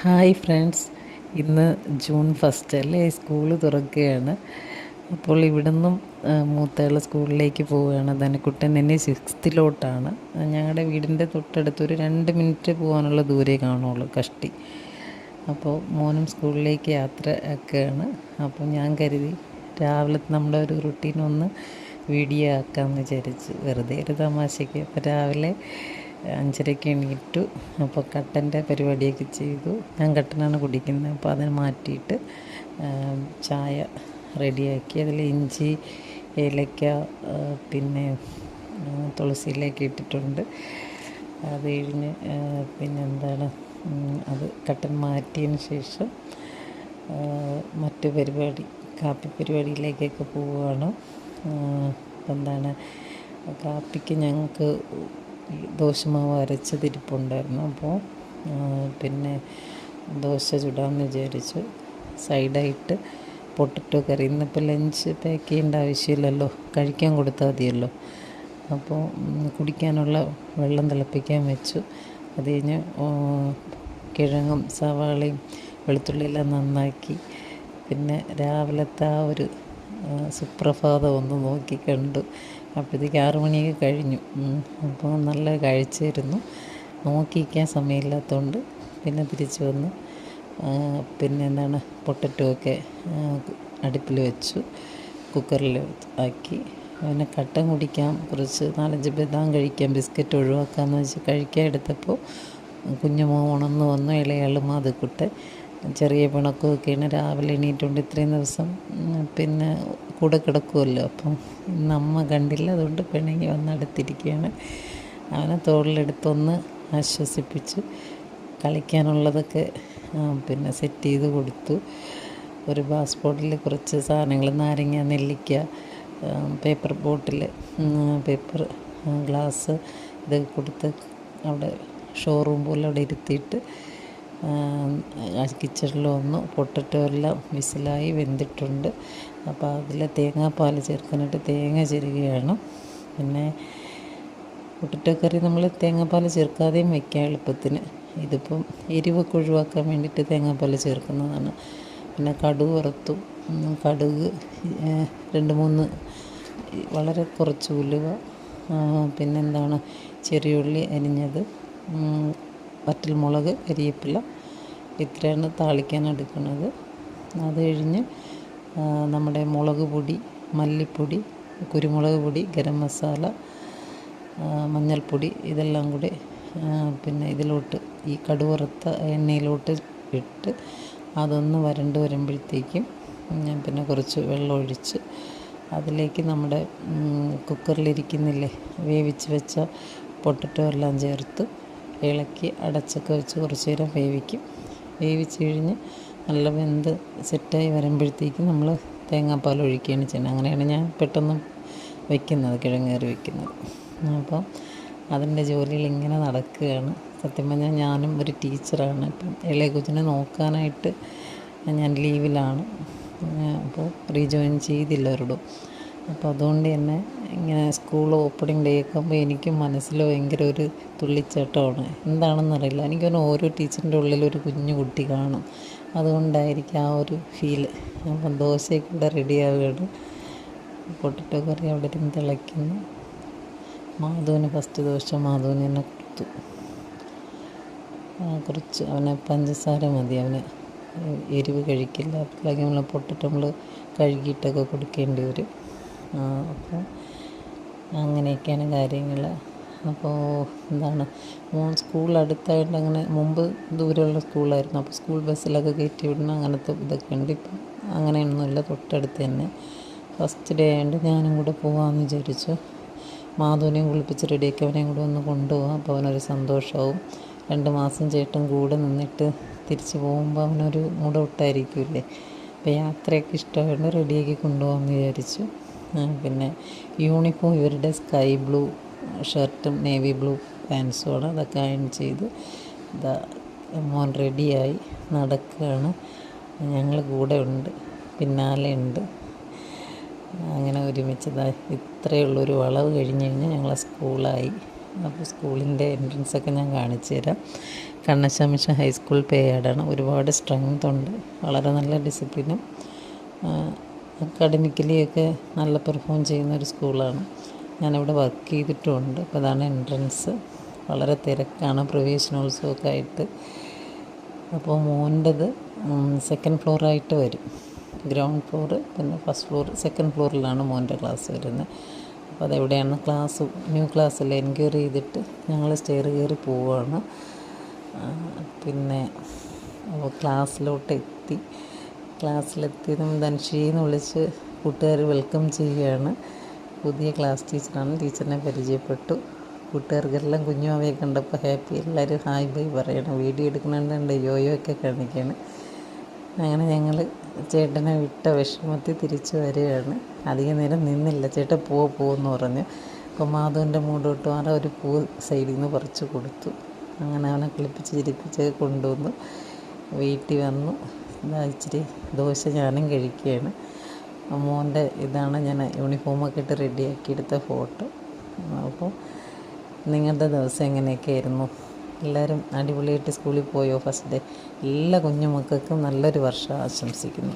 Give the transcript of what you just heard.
Hi friends, ഇന്ന് June 1 അല്ലേ, school തുറക്കുകയാണ്. അപ്പോൾ ഇവിടുന്നും മൂത്തയാൾ സ്കൂളിലേക്ക് പോവുകയാണ്. ധനക്കുട്ടൻ എന്നെ 6th-ലോട്ടാണ്. ഞങ്ങളുടെ വീടിൻ്റെ തൊട്ടടുത്തൊരു 2 മിനിറ്റ് പോകാനുള്ള ദൂരേ കാണുള്ളൂ, കഷ്ടി. അപ്പോൾ മോനും സ്കൂളിലേക്ക് യാത്ര ആക്കുകയാണ്. അപ്പോൾ ഞാൻ കരുതി രാവിലെ നമ്മുടെ ഒരു റുട്ടീനൊന്ന് വീഡിയോ ആക്കാമെന്ന് വിചാരിച്ച്, വെറുതെ ഒരു തമാശയ്ക്ക്. അപ്പോൾ രാവിലെ 5:30 എണീറ്റു. അപ്പോൾ കട്ടൻ്റെ പരിപാടിയൊക്കെ ചെയ്തു. ഞാൻ കട്ടനാണ് കുടിക്കുന്നത്, അപ്പോൾ അതിന് മാറ്റിയിട്ട് ചായ റെഡിയാക്കി. അതിൽ ഇഞ്ചി, ഏലക്ക, പിന്നെ തുളസിയിലേക്ക് ഇട്ടിട്ടുണ്ട്. അത് കഴിഞ്ഞ് അത് കട്ടൻ മാറ്റിയതിന് ശേഷം മറ്റ് പരിപാടി, കാപ്പി പരിപാടിയിലേക്കൊക്കെ പോവുകയാണ്. കാപ്പിക്ക് ഞങ്ങൾക്ക് ദോശമാവ് അരച്ചതിരിപ്പുണ്ടായിരുന്നു. അപ്പോൾ ദോശ ചുടാമെന്ന് വിചാരിച്ചു. സൈഡായിട്ട് പൊട്ടറ്റോ കറി. ഇന്നിപ്പോൾ ലഞ്ച് പാക്ക് ചെയ്യേണ്ട ആവശ്യമില്ലല്ലോ, കഴിക്കാൻ കൊടുത്താൽ മതിയല്ലോ. അപ്പോൾ കുടിക്കാനുള്ള വെള്ളം തിളപ്പിക്കാൻ വെച്ചു. അത് കഴിഞ്ഞ് കിഴങ്ങും സവാളയും വെളുത്തുള്ളിയെല്ലാം നന്നാക്കി. പിന്നെ രാവിലത്തെ ആ ഒരു സുപ്രഭാതം ഒന്ന് നോക്കി കണ്ടു. അപ്പോഴത്തേക്ക് 6 മണിയൊക്കെ കഴിഞ്ഞു. അപ്പോൾ നല്ല കാഴ്ചയായിരുന്നു. നോക്കിയിരിക്കാൻ സമയമില്ലാത്തതുകൊണ്ട് പിന്നെ തിരിച്ചു വന്ന് പൊട്ടറ്റോ ഒക്കെ അടുപ്പിൽ വെച്ചു, കുക്കറിൽ ആക്കി. പിന്നെ കട്ടൻ കുടിക്കാം, കുറച്ച് 4-5 ബദാം കഴിക്കാം, ബിസ്ക്കറ്റ് ഒഴിവാക്കാമെന്ന് വെച്ച് കഴിക്കാൻ എടുത്തപ്പോൾ കുഞ്ഞുമോ ഉണർന്നു വന്നു. ഇളയാൾ മാതക്കുട്ടൻ ചെറിയ പിണക്കമൊക്കെയാണ്. രാവിലെ എണീറ്റുകൊണ്ട് ഇത്രയും ദിവസം കൂടെ കിടക്കുമല്ലോ. അപ്പം ഇന്ന് അമ്മ കണ്ടില്ല, അതുകൊണ്ട് പിണങ്ങി വന്നടുത്തിരിക്കുകയാണ്. അവനെ തോളിലെടുത്തൊന്ന് ആശ്വസിപ്പിച്ച് കളിക്കാനുള്ളതൊക്കെ സെറ്റ് ചെയ്ത് കൊടുത്തു. ഒരു പാസ്പോർട്ടിൽ കുറച്ച് സാധനങ്ങൾ, നാരങ്ങ, നെല്ലിക്ക, പേപ്പർ ബോട്ടിൽ, പേപ്പർ ഗ്ലാസ് ഇതൊക്കെ കൊടുത്ത് അവിടെ ഷോറൂം പോലെ അവിടെ ഇരുത്തിയിട്ട് കിച്ചണിൽ വന്നു. പൊട്ടറ്റോ എല്ലാം വിസിലായി വെന്തിട്ടുണ്ട്. അപ്പോൾ അതിൽ തേങ്ങാപ്പാൽ ചേർക്കാനായിട്ട് തേങ്ങ ചിരകുകയാണ്. പിന്നെ പൊട്ടറ്റോ കറി നമ്മൾ തേങ്ങാപ്പാൽ ചേർക്കാതെയും വയ്ക്കാം എളുപ്പത്തിന്. ഇതിപ്പം എരിവൊക്കെ ഒഴിവാക്കാൻ വേണ്ടിയിട്ട് തേങ്ങാപ്പാൽ ചേർക്കുന്നതാണ്. പിന്നെ കടുക് വറുത്തു. കടുക് 2-3 വളരെ കുറച്ച് ഉലുവ, ചെറിയുള്ളി അരിഞ്ഞത്, വറ്റൽമുളക്, കരിവേപ്പില, ഇത്രയാണ് താളിക്കാൻ എടുക്കുന്നത്. അത് കഴിഞ്ഞ് നമ്മുടെ മുളക് പൊടി, മല്ലിപ്പൊടി, കുരുമുളക് പൊടി, ഗരം മസാല, മഞ്ഞൾപ്പൊടി ഇതെല്ലാം കൂടി ഇതിലോട്ട് ഈ കടുക് വറുത്ത എണ്ണയിലോട്ട് ഇട്ട് അതൊന്ന് വരണ്ട് വരുമ്പോഴത്തേക്കും കുറച്ച് വെള്ളം ഒഴിച്ച് അതിലേക്ക് നമ്മുടെ കുക്കറിലിരിക്കുന്നില്ലേ വേവിച്ച് വെച്ച പൊട്ടറ്റോ എല്ലാം ചേർത്ത് ഇളക്കി അടച്ചൊക്കെ വെച്ച് കുറച്ച് നേരം വേവിക്കും. വേവിച്ച് കഴിഞ്ഞ് നല്ല വെന്ത് സെറ്റായി വരുമ്പോഴത്തേക്കും നമ്മൾ തേങ്ങാപ്പാൽ ഒഴിക്കുകയാണ് ചെയ്യുന്നത്. അങ്ങനെയാണ് ഞാൻ പെട്ടെന്ന് വയ്ക്കുന്നത്, കിഴങ്ങ് കറി വയ്ക്കുന്നത്. അപ്പം അതിൻ്റെ ജോലിയിൽ ഇങ്ങനെ നടക്കുകയാണ്. സത്യം പറഞ്ഞാൽ ഞാനും ഒരു ടീച്ചറാണ്. ഇപ്പം ഇളയ കൊച്ചിനെ നോക്കാനായിട്ട് ഞാൻ ലീവിലാണ്. അപ്പോൾ റീജോയിൻ ചെയ്തില്ല ഒരിടും. അപ്പോൾ അതുകൊണ്ട് തന്നെ ഇങ്ങനെ സ്കൂൾ ഓപ്പണിംഗ് ഡേ ഒക്കെ ആകുമ്പോൾ എനിക്കും മനസ്സിൽ ഭയങ്കര ഒരു തുള്ളിച്ചാട്ടമാണ്. എന്താണെന്നറിയില്ല, എനിക്കൊന്ന് ഓരോ ടീച്ചറിൻ്റെ ഉള്ളിലൊരു കുഞ്ഞു കുട്ടി കാണും. അതുകൊണ്ടായിരിക്കും ആ ഒരു ഫീല്. അപ്പം ദോശയൊക്കെ ഇവിടെ റെഡിയാവുകയാണ്. പൊട്ടറ്റോ കറി അവിടെ ഇരുന്ന് തിളയ്ക്കുന്നു. മാധുവിന് ഫസ്റ്റ് ദോശ മാധുവിന് തന്നെ കൊടുത്തു. കുറച്ച് അവന് പഞ്ചസാര മതി, അവന് എരിവ് കഴിക്കില്ല. അപ്പോഴേക്കും നമ്മൾ പൊട്ടറ്റോ നമ്മൾ കഴുകിയിട്ടൊക്കെ കൊടുക്കേണ്ടി വരും. അപ്പോൾ അങ്ങനെയൊക്കെയാണ് കാര്യങ്ങൾ. അപ്പോൾ മോൻ സ്കൂൾ അടുത്തായിട്ട് അങ്ങനെ മുമ്പ് ദൂരമുള്ള സ്കൂളായിരുന്നു. അപ്പോൾ സ്കൂൾ ബസ്സിലൊക്കെ കയറ്റി വിടണം, അങ്ങനത്തെ ഇതൊക്കെ ഉണ്ട്. ഇപ്പം അങ്ങനെയൊന്നുമില്ല, തൊട്ടടുത്ത് തന്നെ. ഫസ്റ്റ് ഡേ ആയതുകൊണ്ട് ഞാനും കൂടെ പോകാമെന്ന് വിചാരിച്ചു. മാധുവിനെയും കുളിപ്പിച്ച് റെഡിയാക്കി അവനെയും കൂടെ ഒന്ന് കൊണ്ടുപോകാം. അപ്പോൾ അവനൊരു സന്തോഷമാവും. 2 മാസം ചേട്ടൻ കൂടെ നിന്നിട്ട് തിരിച്ച് പോകുമ്പോൾ അവനൊരു മുടവിട്ടായിരിക്കില്ലേ. അപ്പോൾ യാത്രയൊക്കെ ഇഷ്ടമായതുകൊണ്ട് റെഡിയാക്കി കൊണ്ടുപോകാമെന്ന് വിചാരിച്ചു. പിന്നെ യൂണിഫോം ഇവരുടെ സ്കൈ ബ്ലൂ ഷർട്ടും നേവി ബ്ലൂ പാൻസുമാണ്. അതൊക്കെ അയൺ ചെയ്ത് മോൻ റെഡിയായി നടക്കുകയാണ്. ഞങ്ങൾ കൂടെ ഉണ്ട്, പിന്നാലെ ഉണ്ട്. അങ്ങനെ ഒരുമിച്ച് ഇത്രയുള്ളൊരു വളവ് കഴിഞ്ഞ് കഴിഞ്ഞാൽ ഞങ്ങളെ സ്കൂളായി. അപ്പോൾ സ്കൂളിൻ്റെ എൻട്രൻസൊക്കെ ഞാൻ കാണിച്ചു തരാം. കണ്ണശ മിഷൻ ഹൈസ്കൂൾ പേയാടാണ്. ഒരുപാട് സ്ട്രെങ്ത് ഉണ്ട്, വളരെ നല്ല ഡിസിപ്ലിനും അക്കാഡമിക്കലിയൊക്കെ നല്ല പെർഫോം ചെയ്യുന്നൊരു സ്കൂളാണ്. ഞാനിവിടെ വർക്ക് ചെയ്തിട്ടുമുണ്ട്. അപ്പോൾ അതാണ് എൻട്രൻസ്. വളരെ തിരക്കാണ് പ്രവേശനോത്സവമൊക്കെ ആയിട്ട്. അപ്പോൾ മോൻ്റെത് സെക്കൻഡ് ഫ്ലോറായിട്ട് വരും. ഗ്രൗണ്ട് ഫ്ലോറ്, പിന്നെ ഫസ്റ്റ് ഫ്ലോർ, സെക്കൻഡ് ഫ്ലോറിലാണ് മോൻ്റെ ക്ലാസ് വരുന്നത്. അപ്പോൾ അതെവിടെയാണ് ക്ലാസ്, ന്യൂ ക്ലാസ്സിൽ എൻക്വയറി ചെയ്തിട്ട് ഞങ്ങൾ സ്റ്റെയർ കയറി പോവുകയാണ്. പിന്നെ അപ്പോൾ ക്ലാസ്സിലെത്തിയതും ധൻഷീന്ന് വിളിച്ച് കൂട്ടുകാർ വെൽക്കം ചെയ്യുകയാണ്. പുതിയ ക്ലാസ് ടീച്ചറാണ്. ടീച്ചറിനെ പരിചയപ്പെട്ടു. കൂട്ടുകാർക്കെല്ലാം കുഞ്ഞുമാവയെ കണ്ടപ്പോൾ ഹാപ്പി. എല്ലാവരും ഹായ് ബൈ പറയണം. വീഡിയോ എടുക്കുന്നുണ്ട്, യോയോ ഒക്കെ കാണിക്കുകയാണ്. അങ്ങനെ ഞങ്ങൾ ചേട്ടനെ വിട്ട വിഷമത്തിൽ തിരിച്ചു വരികയാണ്. അധികം നേരം നിന്നില്ല. ചേട്ടൻ പോകുമെന്ന് പറഞ്ഞു. അപ്പോൾ മാധവൻ്റെ മൂടോട്ട് മാറാൻ ഒരു പൂ സൈഡിൽ നിന്ന് പറിച്ച് കൊടുത്തു. അങ്ങനെ അവനെ കുളിപ്പിച്ച് ചിരിപ്പിച്ച് കൊണ്ടുവന്നു. വീട്ടിൽ വന്നു. ഇച്ചിരി ദോശ ഞാനും കഴിക്കുകയാണ്. മോൻ്റെ ഇതാണ് ഞാൻ യൂണിഫോമൊക്കെ ഇട്ട് റെഡിയാക്കി എടുത്ത ഫോട്ടോ. അപ്പോൾ നിങ്ങളുടെ ദിവസം എങ്ങനെയൊക്കെ ആയിരുന്നു? എല്ലാവരും അടിപൊളിയായിട്ട് സ്കൂളിൽ പോയോ? ഫസ്റ്റ് ഡേ എല്ലാ കുഞ്ഞുമക്കൾക്കും നല്ലൊരു വർഷം ആശംസിക്കുന്നു.